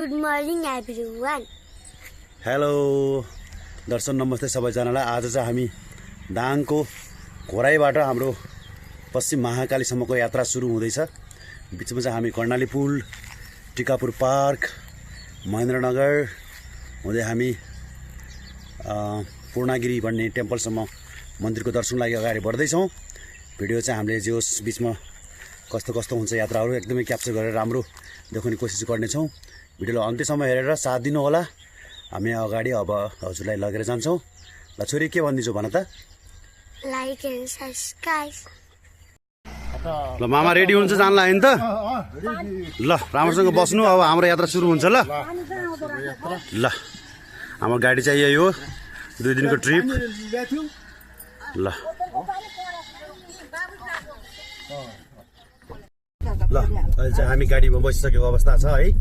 Good morning everyone. Hello दर्शक नमस्ते सबैजनालाई। आज चाहिँ हामी दाङको घोराईबाट हाम्रो पश्चिम महाकालीसम्मको यात्रा सुरु हुँदैछ। बिचमा चाहिँ हामी कर्णाली पुल, टिकापुर पार्क, महेन्द्रनगर हुँदै हामी पूर्णागिरी भन्ने टेम्पलसम्म मन्दिरको दर्शनको लागि अगाडि बढ्दैछौँ। भिडियो चाहिँ हामीले जे होस् बिचमा कस्तो कस्तो हुन्छ यात्राहरू एकदमै क्याप्चर गरेर राम्रो देखाउने कोसिस गर्नेछौँ। भिडियोलाई अन्त्यसम्म हेरेर साथ दिनु होला। हामी अगाडि अब हजुरलाई लगेर जान्छौँ। ल छोरी के भन्दिन्छौ भन त। Like and subscribe. ल मामा रेडी हुन्छ जानला हैन त? ल राम्रोसँग बस्नु। अब हाम्रो यात्रा सुरु हुन्छ। ल ल हाम्रो गाडी चाहिँ यही हो, 2 दिनको ट्रिप। ल ल अहिले चाहिँ हामी गाडीमा बसिसकेको अवस्था छ है।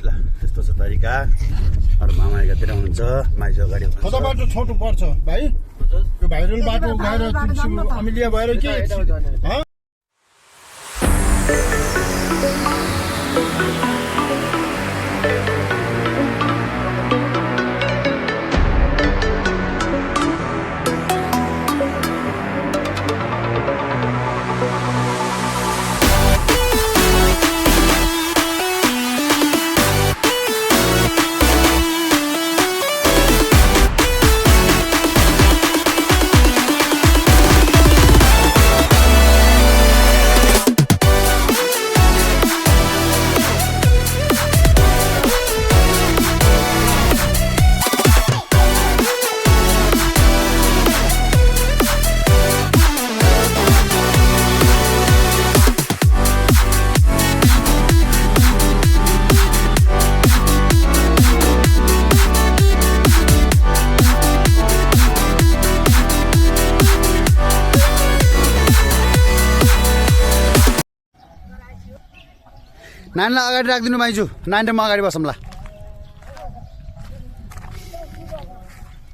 ल यस्तो छ तरिका। अरू मामा एकातिर हुनुहुन्छ, माइज अगाडि हुनुहुन्छ। कता बाटो छोटो पर्छ भाइ? यो भाइरल बाटो गएर अमिलिया भएर के नानीलाई अगाडि राखिदिनु माइजू। नानी र म अगाडि बसौँला।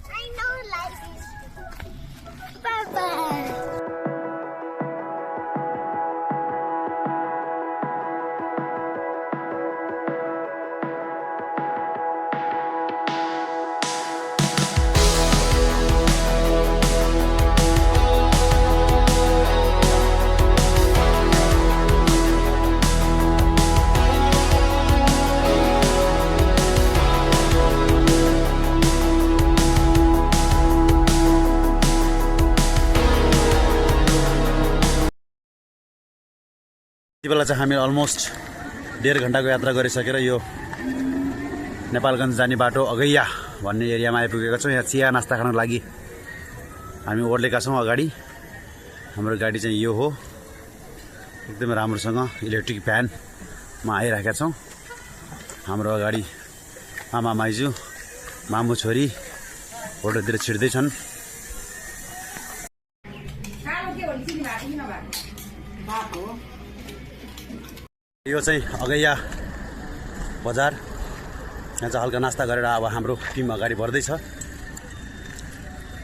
I know like this. Bye-bye. यति बेला चाहिँ हामी अलमोस्ट 1.5 घन्टाको यात्रा गरिसकेर यो नेपालगञ्ज जाने बाटो अगैया भन्ने एरियामा आइपुगेका छौँ। यहाँ चिया नास्ता खानको लागि हामी ओर्लेका छौँ। अगाडि हाम्रो गाडी चाहिँ यो हो, एकदमै राम्रोसँग इलेक्ट्रिक भ्यानमा आइरहेका छौँ। हाम्रो अगाडि मामा माइजू, मामु छोरी फोटोतिर छिर्दैछन्। यो चाहिँ अगैया बजार। यहाँ चाहिँ हल्का नास्ता गरेर अब हाम्रो टिम अगाडि बढ्दैछ।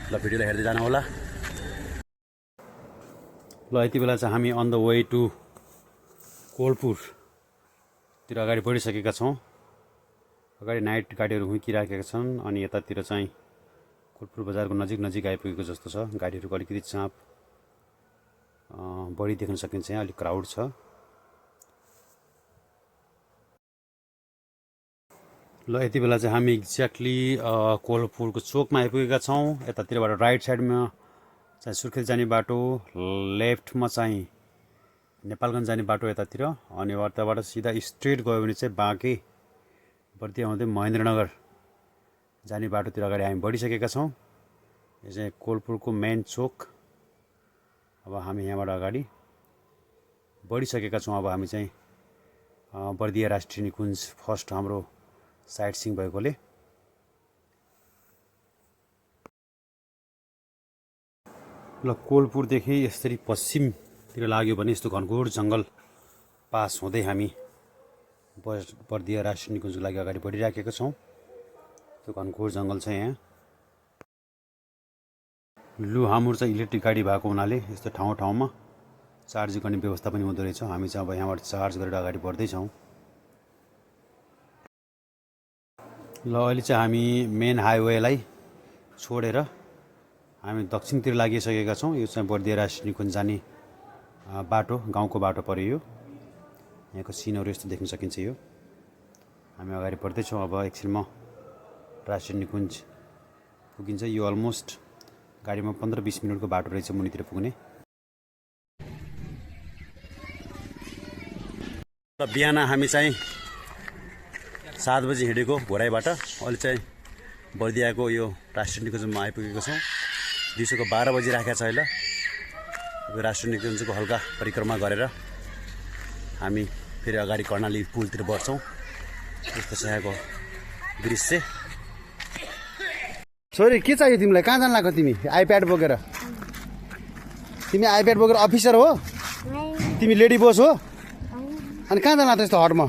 ल भिडियोलाई हेर्दै जानु होला। ल यति बेला चाहिँ हामी अन द वे टु कोलपुरतिर अगाडि बढिसकेका छौँ। अगाडि नाइट गाडीहरू हुर्किराखेका छन् अनि यतातिर चाहिँ कोलपुर बजारको नजिक आइपुगेको जस्तो छ। गाडीहरूको अलिकति चाप बढी देख्न सकिन्छ। यहाँ अलिक क्राउड छ। ल यति बेला चाहिँ हामी एक्ज्याक्टली कोलपुरको चोकमा आइपुगेका छौँ। यतातिरबाट राइट साइडमा चाहिँ सुर्खेत जाने बाटो, लेफ्टमा चाहिँ नेपालगञ्ज जाने बाटो यतातिर, अनि त्यहाँबाट सिधा स्ट्रेट गयो भने चाहिँ बाँके बर्दिया हुँदै महेन्द्रनगर जाने बाटोतिर अगाडि हामी बढिसकेका छौँ। यो चाहिँ कोलपुरको मेन चोक। अब हामी यहाँबाट अगाडि बढिसकेका छौँ। अब हामी चाहिँ बर्दिया राष्ट्रिय निकुञ्ज फर्स्ट हाम्रो साइट सिइङ भएकोले ल कोलपुरदेखि यसरी पश्चिमतिर लाग्यो भने यस्तो घनघोर जङ्गल पास हुँदै हामी बर्दिया राष्ट्रिय निकुञ्जको लागि अगाडि बढिराखेका छौँ। त्यो घनघोर जङ्गल छ यहाँ। लु हाम्रो चाहिँ इलेक्ट्रिक गाडी भएको हुनाले यस्तो ठाउँमा चार्ज गर्ने व्यवस्था पनि हुँदो रहेछ। हामी चाहिँ अब यहाँबाट चार्ज गरेर अगाडि बढ्दै छौँ। ल अहिले चाहिँ हामी मेन हाइवेलाई छोडेर हामी दक्षिणतिर लागिसकेका छौँ। यो चाहिँ बर्दिया राष्ट्रिय निकुञ्ज जाने बाटो, गाउँको बाटो पर्यो यो। यहाँको सिनहरू यस्तो देख्न सकिन्छ। यो हामी अगाडि बढ्दैछौँ। अब एकछिनमा राष्ट्रिय निकुञ्ज पुगिन्छ। यो अलमोस्ट गाडीमा 15-20 मिनटको बाटो रहेछ मुनितिर पुग्ने। र बिहान हामी चाहिँ 7 बजी हिँडेको घोराइबाट अहिले चाहिँ बर्दियाको यो राष्ट्रिय निकुञ्जमा आइपुगेको छौँ। दिउँसोको 12 बजी राखेको छ अहिले। यो राष्ट्रिय निकुञ्जको हल्का परिक्रमा गरेर हामी फेरि अगाडि कर्णाली पुलतिर बढ्छौँ। यस्तो छ यहाँको दृश्य। छोरी के चाहियो तिमीलाई? कहाँ जान लाग्यो तिमी? आइप्याड बोकेर? तिमी आइप्याड बोकेर अफिसर हो? तिमी लेडी बोस हो? अनि कहाँ जान लाग्छ यस्तो हटमा?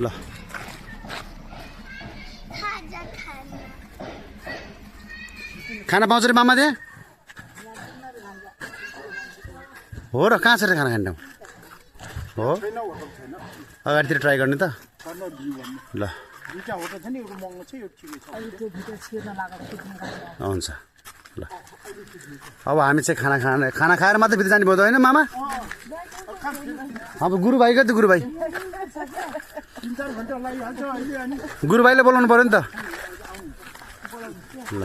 ल खाना पाउँछ रे मामा त्यहाँ? हो र कहाँ छ र खाना खाने? हो अगाडितिर ट्राई गर्ने त। ल हुन्छ ल। अब हामी चाहिँ खाना खाएर मात्रै भित्र जाने भयो त होइन मामा? अब गुरुभाइ कति गुरुभाइ? गुरुभाइले बोलाउनु पऱ्यो नि त। ल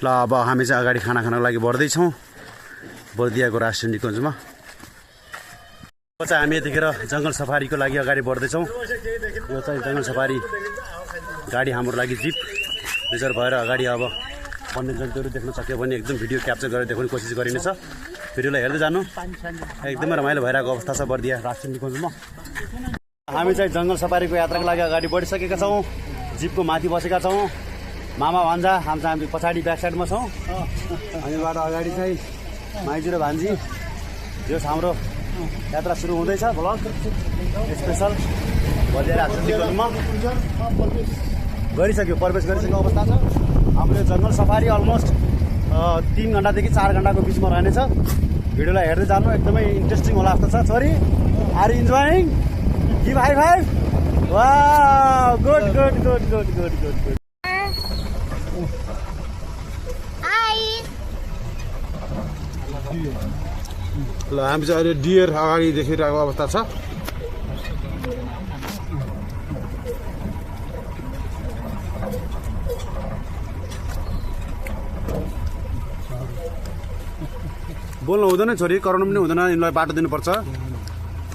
ल अब हामी चाहिँ अगाडि खाना खानको लागि बढ्दैछौँ बर्दियाको राष्ट्रिय निकुञ्जमा। अब चाहिँ हामी यतिखेर जङ्गल सफारीको लागि अगाडि बढ्दैछौँ। यो चाहिँ जङ्गल सफारी गाडी हाम्रो लागि जिप रिजर्भ भएर अगाडि अब वन्यजन्तुहरू देख्न सक्यो भने एकदम भिडियो क्याप्चर गरेर देखाउने कोसिस गरिनेछ। भिडियोलाई हेर्दै जानु। एकदमै रमाइलो भइरहेको अवस्था छ बर्दिया राष्ट्रिय निकुञ्जमा। हामी चाहिँ जङ्गल सफारीको यात्राको लागि अगाडि बढिसकेका छौँ। जिपको माथि बसेका छौँ। मामा भान्जा हामी पछाडि ब्याक साइडमा छौँ। हामीबाट अगाडि चाहिँ माइजू र भान्जी। यो हाम्रो यात्रा सुरु हुँदैछ। भ्लग स्पेसल बर्दिया राष्ट्रिय निकुञ्जमा गरिसक्यो, प्रवेश गरिसकेको अवस्था छ। हाम्रो जङ्गल सफारी अलमोस्ट 3 घन्टादेखि 4 घन्टाको बिचमा रहनेछ। भिडियोलाई हेर्दै जानु, एकदमै इन्ट्रेस्टिङ होला जस्तो छ। छोरी are you enjoying? Give high five. Wow good good good good good good good. ल हामी चाहिँ अहिले डियर अगाडि देखिरहेको अवस्था छ। बोल्नु हुँदैन छोरी, कराउनु पनि हुँदैन, यिनीलाई बाटो दिनुपर्छ।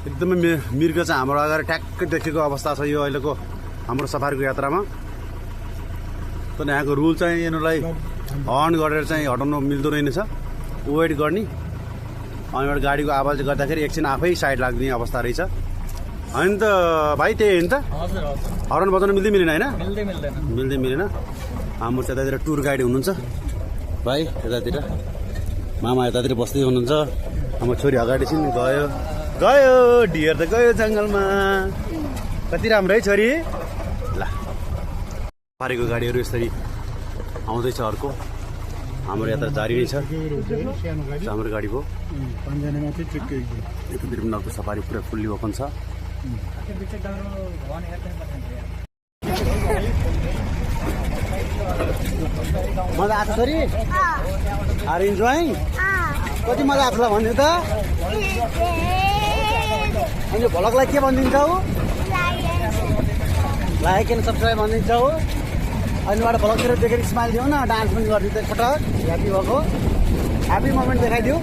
एकदमै मृग चाहिँ हाम्रो अगाडि ठ्याक्कै देखेको अवस्था छ यो अहिलेको हाम्रो सफारीको यात्रामा। तर यहाँको रुल चाहिँ यिनीहरूलाई हर्न गरेर चाहिँ हटाउनु मिल्दो रहेनछ, वेट गर्ने। अनि एउटा गाडीको आवाज गर्दाखेरि एकछिन आफै साइड लाग्ने अवस्था रहेछ। होइन त भाइ, त्यही होइन त? हर्न बजाउनु मिल्दै मिलेन होइन? मिल्दै मिलेन। हाम्रो चाहिँ यतातिर टुर गाइड हुनुहुन्छ भाइ, यतातिर मामा यतातिर बस्दै हुनुहुन्छ। हाम्रो छोरी अगाडि चाहिँ गयो गयो डियर त गयो जङ्गलमा। कति राम्रो है छोरी। ल पारेको गाडीहरू यसरी आउँदैछ। अर्को हाम्रो यात्रा जारी नै छ। हाम्रो गाडी भयो यतातिर पनि अर्को सफारी पुरा फुल्ली ओपन छ। मजा आएको छोरी? Are enjoying? कति मजा आएको भन्नु त? अनि भ्लगलाई के भनिदिन्छौ? लाइक एन्ड सब्सक्राइब भनिदिन्छौ। अनिबाट भ्लगतिर देखेर स्माइल दिउ न, डान्स पनि गरिदिन्छ एकपटक। ह्याप्पी भएको ह्याप्पी मोमेन्ट देखाइदिउ।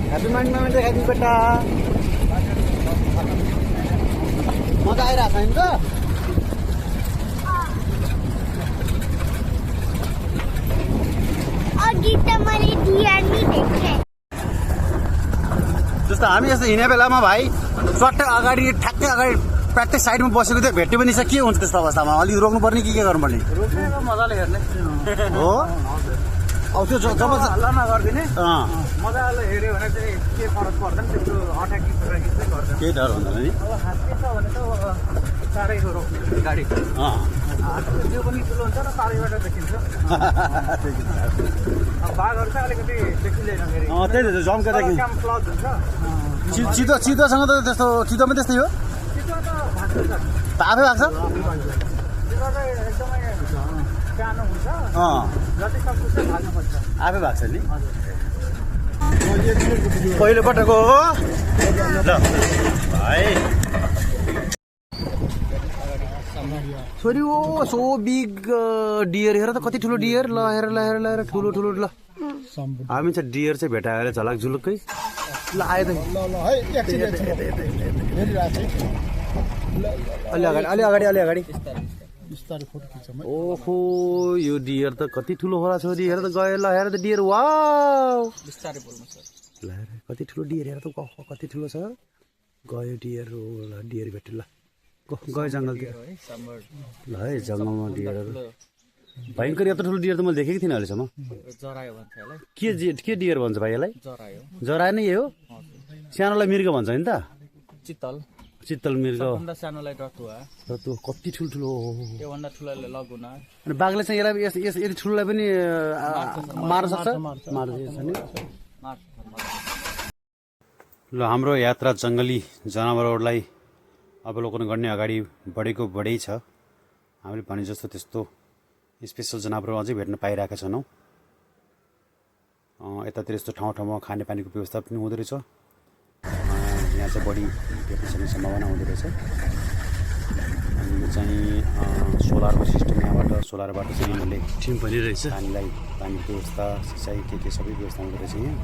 ह्याप्पी मोमेन्ट देखाइदिउ बेटा। मजा आइरहेको छ नि त? जस्तो हामी यस्तो हिँड्ने बेलामा भाइ चट्टै अगाडि ठ्याक्कै अगाडि प्र्याक्टिस साइडमा बसेको थियो, भेट्यो भने चाहिँ के हुन्छ त्यस्तो अवस्थामा? अलिक रोक्नुपर्ने कि के गर्नुपर्ने? मजाले हेर्ने हो। अब त्यो जब हल्ला नगरिदिने, मजाले हेऱ्यो भने चाहिँ के फरक पर्दैन। त्यस्तो अट्याकिङ चाहिँ गर्दैन, केही डर हुँदैन नि। अब हात्ती छ भने त चाँडै रोक्ने गाडी। त्यो पनि ठुलो हुन्छ र टाढैबाट देखिन्छ। अब बाघहरू चाहिँ अलिकति देखिँदैन फेरि त्यही त जम्केदेखि क्यामफ्लज हुन्छ चितोसँग त त्यस्तो चितोमा त्यस्तै हो चितुवा त भाग्छ त आफै भएको छ चितुवा चाहिँ एकदमै सानो हुन्छ अँ जति सक्दो चाहिँ भाग्नुपर्छ आफै भएको छ नि पहिलोपटक हो ल भाइ छोरी ओ सो बिग डियर हेर त कति ठुलो डियर ल हेर ल हेर ल हेर ठुलो ठुलो ल हामी चाहिँ डियर चाहिँ भेटाएर झलक झुलुकै ल आयो त अलि अगाडि बिस्तारै फोटो खिच्छ ओहो यो डियर त कति ठुलो होला छोरी हेर त गयो ल हेर त डियर वाउ बिस्तारै बोल्नु सर ल हेर कति ठुलो डियर हेर त कति ठुलो छ गयो डियर हो ल डियर भेट्यो ल गयो जङ्गलतिर ल है जङ्गलमा डियरहरू भयङ्कर यत्रो ठुलो डियर त मैले देखेको थिइनँ अहिलेसम्म जरायो भन्छ यसलाई के डियर भन्छ भाइ यसलाई जरायो जरा नै हो सानोलाई मृग भन्छ नि त चित्तल मृग भन्दा सानोलाई रतुवा र त्यो कति ठुल्ठुलो हो त्योभन्दा ठुलोले लगुना अनि बाघले चाहिँ यसलाई यति ठुलोलाई पनि मार्न सक्छ मार्छ नि ल हाम्रो यात्रा जङ्गली जनावरहरूलाई अवलोकन गर्ने अगाडि बढेको बढै छ हामीले भने जस्तो त्यस्तो स्पेसल जनावरहरू अझै भेट्न पाइरहेका छैनौँ यतातिर यस्तो ठाउँमा खानेपानीको व्यवस्था पनि हुँदो रहेछ यहाँ चाहिँ बढी भेट्न सक्ने सम्भावना हुँदो रहेछ अनि यो चाहिँ सोलरको सिस्टम यहाँबाट सोलरबाट चाहिँ यिनीहरूले टिम पनि रहेछ पानीलाई पानीको व्यवस्था सिँचाइ के सबै व्यवस्था हुँदो रहेछ यहाँ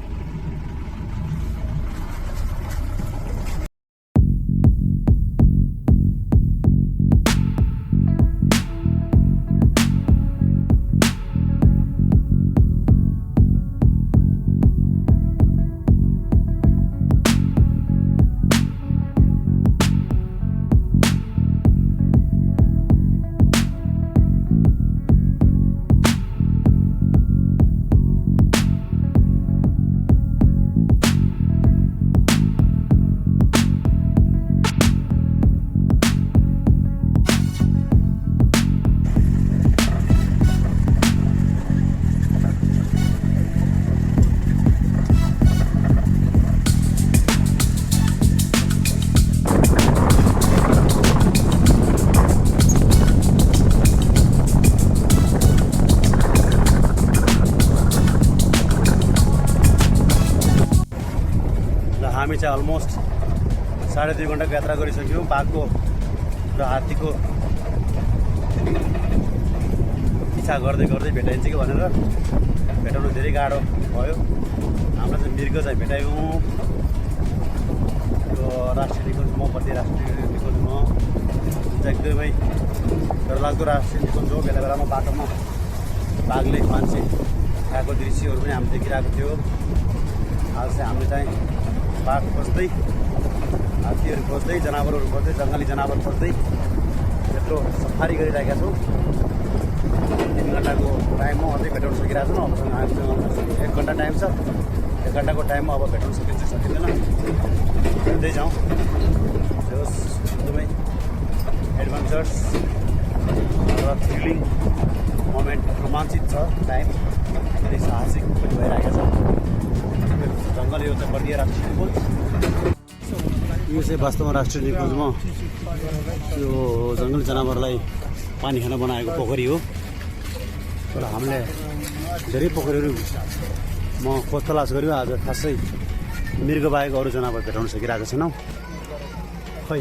हामी चाहिँ अलमोस्ट 2.5 घन्टाको यात्रा गरिसक्यौँ बाघको र हात्तीको पिछा गर्दै भेटाइन्छ कि भनेर भेटाउनु धेरै गाह्रो भयो हामीलाई चाहिँ मृग चाहिँ भेटायौँ यो राष्ट्रिय निकुञ्ज मपति राष्ट्रिय निकुञ्ज चाहिँ एकदमै डरलाग्दो राष्ट्रिय निकुञ्ज हो बेला बेलामा बाटोमा बाघले मान्छे खाएको दृश्यहरू पनि हामी देखिरहेको थियो आज चाहिँ हामीले चाहिँ बाघ खोज्दै हात्तीहरू खोज्दै जनावरहरू खोज्दै जङ्गली जनावर खोज्दै यत्रो सफारी गरिरहेका छौँ 3 घन्टाको टाइममा अझै भेटाउन सकिरहेको छैन अबसँग हामीसँग 1 घन्टा टाइम छ 1 घन्टाको टाइममा अब भेटाउन सकिन्छ सकिँदैन हेर्दै जाउँ एकदमै एडभेन्चर्स र थ्रिलिङ मोमेन्ट रोमाञ्चित छ टाइम धेरै साहसिक पनि भइरहेको छ जङ्गल यो चाहिँ बर्दिया राष्ट्रिय निकुञ्ज यो चाहिँ वास्तवमा राष्ट्रिय निकुञ्जमा यो जङ्गली जनावरलाई पानी खान बनाएको पोखरी हो तर हामीले धेरै पोखरीहरूमा खोज तलास गऱ्यौँ आज खासै मृग बाहेक अरू जनावर भेटाउन सकिरहेको छैनौँ खै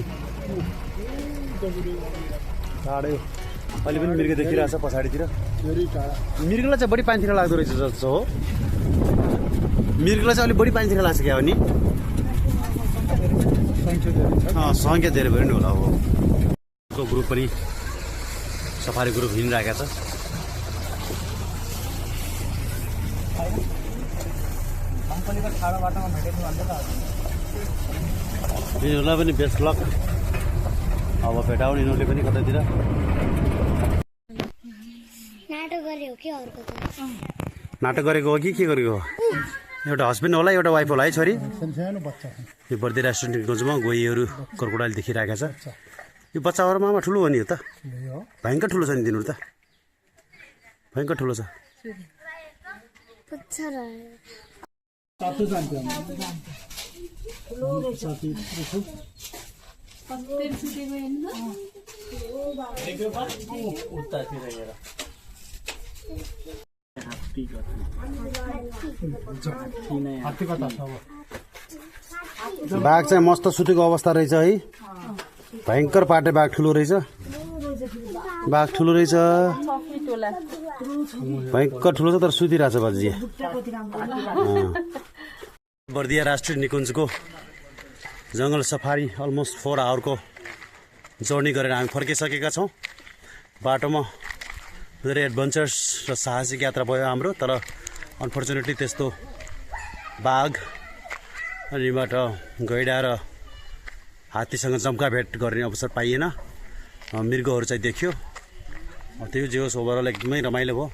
टाढै अहिले पनि मृग देखिरहेछ पछाडितिर मृगलाई चाहिँ बढी पानीतिर लाग्दो रहेछ जस्तो हो मृगलाई चाहिँ अलिक बढी पानीतिर लाग्छ क्या हो नि सङ्ख्या धेरै भयो नि होला हो को ग्रुप पनि सफारी ग्रुप हिँडिरहेका छ यिनीहरूलाई पनि बेस्ट लक अब भेटाउने यिनीहरूले पनि कतैतिर नाटक गरेको हो कि के गरेको हो एउटा हस्बेन्ड होला एउटा वाइफ होला है छोरी यो बर्दिया राष्ट्रिय निकुञ्जमा गोहीहरू क्रोकोडाइल देखिरहेका छ यो बच्चाहरूमा ठुलो हो नि यो त भयङ्कर ठुलो छ नि तिनीहरू त भयङ्कर ठुलो छ पुग्छ र तातो जान्थ्यो उतातिर हेर हात्ती कता छ बाघ चाहिँ मस्त सुतेको अवस्था रहेछ है भयङ्कर पाटे बाघ ठुलो रहेछ भयङ्कर ठुलो छ तर सुतिरहेछ बाजी बर्दिया राष्ट्रिय निकुञ्जको जङ्गल सफारी अलमोस्ट 4 आवरको जर्नी गरेर हामी फर्किसकेका छौँ बाटोमा धेरै एडभेन्चर्स र साहसिक यात्रा भयो हाम्रो तर अनफर्चुनेटली त्यस्तो बाघ अनिबाट गैडा र हात्तीसँग जम्का भेट गर्ने अवसर पाइएन मृगहरू चाहिँ देखियो त्यो जे होस् ओभरअल एकदमै रमाइलो भयो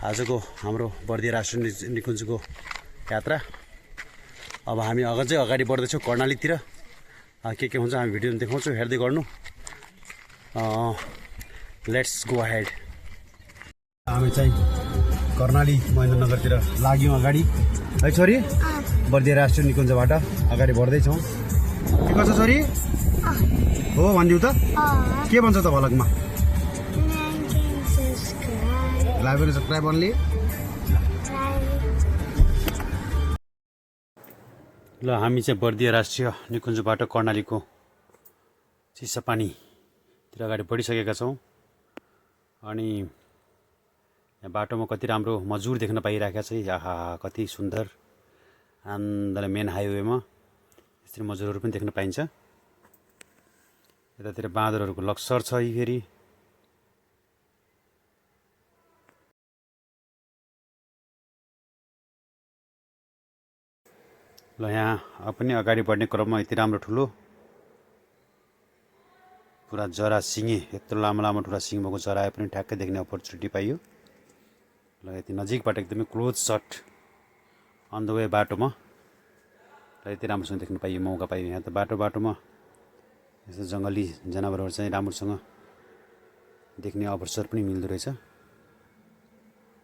आजको हाम्रो बर्दिया राष्ट्रिय निकुञ्जको यात्रा अब हामी अझै अगाडि बढ्दैछौँ कर्णालीतिर के हुन्छ हामी भिडियो देखाउँछौँ हेर्दै गर्नु लेट्स गो अहेड हामी चाहिँ कर्णाली महेन्द्रनगरतिर लाग्यौँ अगाडि है छोरी बर्दिया राष्ट्रिय निकुञ्जबाट अगाडि बढ्दैछौँ के गर्छ छोरी हो भनिदिउ त के भन्छ त भलकमा लाइक एन्ड सब्सक्राइब ओन्ली ल हामी चाहिँ बर्दिया राष्ट्रिय निकुञ्जबाट कर्णालीको चिसापानीतिर अगाडि बढिसकेका छौँ अनि यहाँ बाटोमा कति राम्रो मजदुर देख्न पाइरहेका छ आहा कति सुन्दर आनन्दले मेन हाइवेमा यसरी मजदुरहरू पनि देख्न पाइन्छ यतातिर बाँदरहरूको लक्सर छ फेरि ल यहाँ पनि अगाडि बढ्ने क्रममा यति राम्रो ठुलो पुरा जरा सिङे यत्रो लामो लामो ठुला सिङ भएको जरा पनि ठ्याक्कै देख्ने अपर्च्युनिटी पाइयो ल यति नजिकबाट एकदमै close shot on the way बाटोमा र यति राम्रोसँग देख्न पाइयो मौका पाइयो यहाँ त बाटोमा यस्तो जङ्गली जनावरहरू चाहिँ राम्रोसँग देख्ने अवसर पनि मिल्दो रहेछ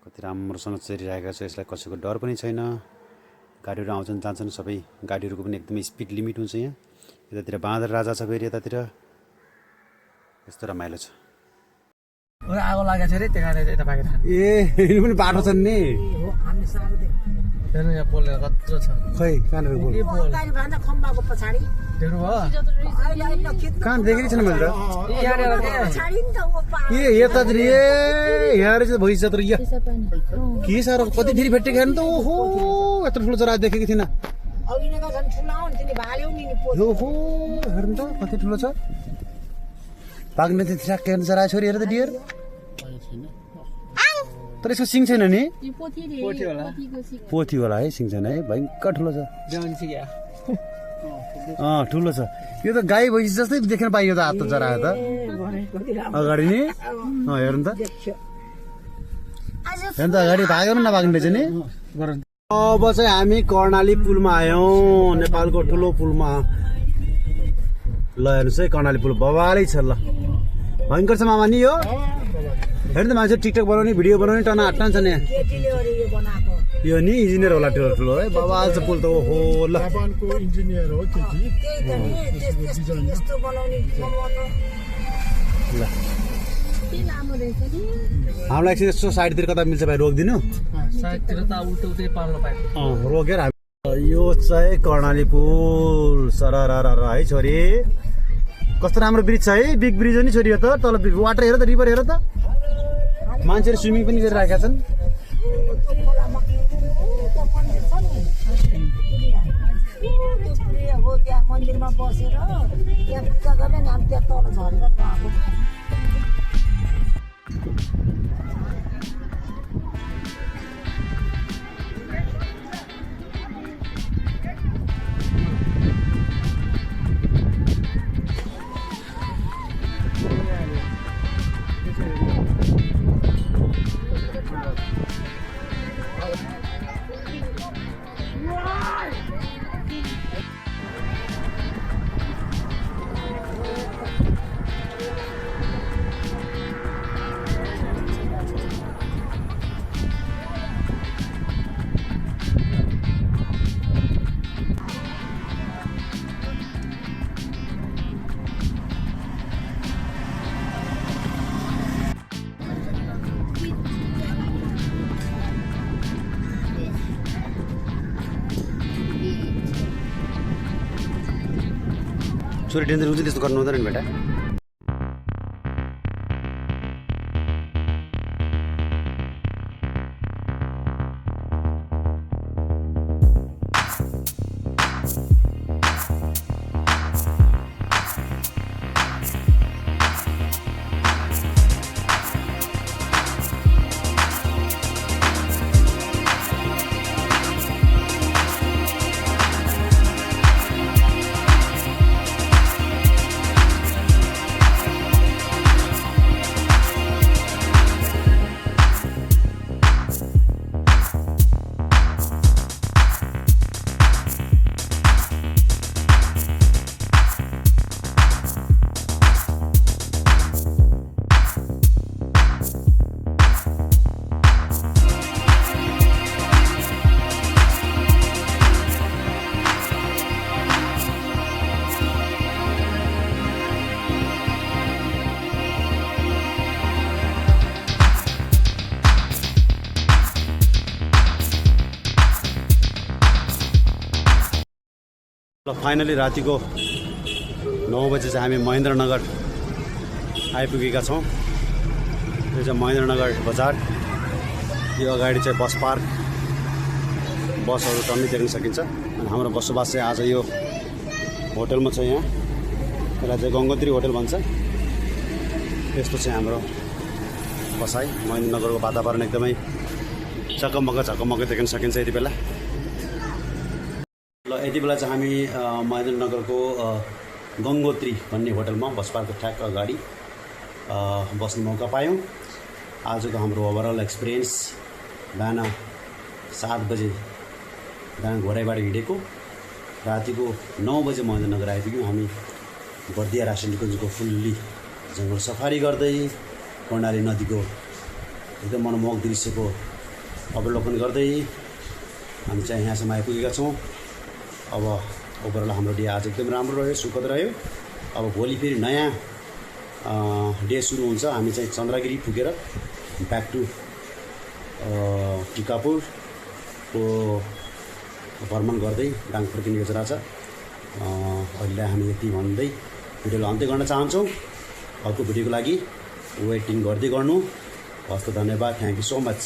कति राम्रोसँग चरिरहेका छ यसलाई कसैको डर पनि छैन गाडीहरू आउँछन् जान्छन् सबै गाडीहरूको पनि एकदमै स्पिड लिमिट हुन्छ यहाँ यतातिर बाँदर राजा छ फेरि यतातिर यस्तो रमाइलो छ आगो लागेको छ रे त्यहाँ यता भागेर ए यो पनि बाटो छन् नि हेर्नु यहाँ पोलहरू कत्रो छ खै कहाँनिर पोल देख्नुभयो कहाँ देखेकै छैन मैले त ए यतातिर ए यहाँ रहेछ भइसक्यो तर यहाँ के साह्रो कति फेरि भेट्टे खानु त ओहो यत्रो ठुलो चरा देखेको थिइनँ ओहो हेर्नु त कति ठुलो छ बाघले त ठ्याक्कै हेर्नु चरा छोरी हेर त डियर तर यसको सिङ छैन नि पोथी होला है सिङ छैन है भयङ्कर ठुलो छ ठुलो छ यो त गाई भैँसी जस्तै देख्न पाइयो त हात त चरा त अगाडि नि हेर्नु त हेर्नु त अगाडि भाग्यो पनि नभाग्ने रहेछ नि अब चाहिँ हामी कर्णाली पुलमा आयौँ नेपालको ठुलो पुलमा ल हेर्नुहोस् है कर्णाली पुल बवालै छ ल भयङ्कर छ मामा नि यो हेर्नु त मान्छे टिकटक बनाउने भिडियो बनाउने टना हाट्न छ नि यो नि इन्जिनियर होला ठुलो ठुलो है बवाल छ पुल त ओहो ल इन्जिनियर हो हामीलाई एकछिन यस्तो साइडतिर कता मिल्छ भाइ रोकिदिनु साइडतिर त उल्टै पार्नु पाएको रोकेर यो चाहिँ कर्णाली पुल सरर है छोरी कस्तो राम्रो ब्रिज छ है बिग ब्रिज हो नि छोरी यो त तल वाटर हेर त रिभर हेर त मान्छेहरू स्विमिङ पनि गरिरहेका छन् त्यहाँ मन्दिरमा बसेर त्यहाँ पूजा गरेर नि हामी त्यहाँ तल झरेर गएको छोरी डेन्जर हुन्छ त्यस्तो गर्नु हुँदैन नि बेटा। ल फाइनली रातिको 9 बजे चाहिँ हामी महेन्द्रनगर आइपुगेका छौँ। यो चाहिँ महेन्द्रनगर बजार। यो अगाडि चाहिँ बस पार्क, बसहरू टन्नै देख्न सकिन्छ। अनि हाम्रो बसोबास चाहिँ आज यो होटलमा छ। यहाँ यसलाई चाहिँ गङ्गोत्री होटल भन्छ। यस्तो चाहिँ हाम्रो बसाइ। महेन्द्रनगरको वातावरण एकदमै चकमक देख्न सकिन्छ यति बेला। ल यति बेला चाहिँ हामी महेन्द्रनगरको गङ्गोत्री भन्ने होटलमा बस पार्कको ठ्याक्क अगाडि बस्ने मौका पायौँ। आजको हाम्रो ओभरअल एक्सपिरियन्स बिहान 7 बजे बिहान घोराइबाट हिँडेको, रातिको 9 बजे महेन्द्रनगर आइपुग्यौँ। हामी बर्दिया राष्ट्रियनिकुञ्जको फुल्ली जङ्गल सफारी गर्दै कर्णाली नदीको एकदम मनमोहक दृश्यको अवलोकन गर्दै हामी चाहिँ यहाँसम्म आइपुगेका छौँ। अब ओभरअल हाम्रो डे आज एकदम राम्रो रह्यो, सुखद रह्यो। अब भोलि फेरि नयाँ डे सुरु हुन्छ। हामी चाहिँ चन्द्रगिरी पुगेर ब्याक टु टिकापुरको भ्रमण गर्दै डाङ फर्किने योजना छ। अहिले हामी यति भन्दै भिडियोलाई अन्त्य गर्न चाहन्छौँ। अर्को भिडियोको लागि वेटिङ गर्दै गर्नु। हस्त धन्यवाद। Thank you so much.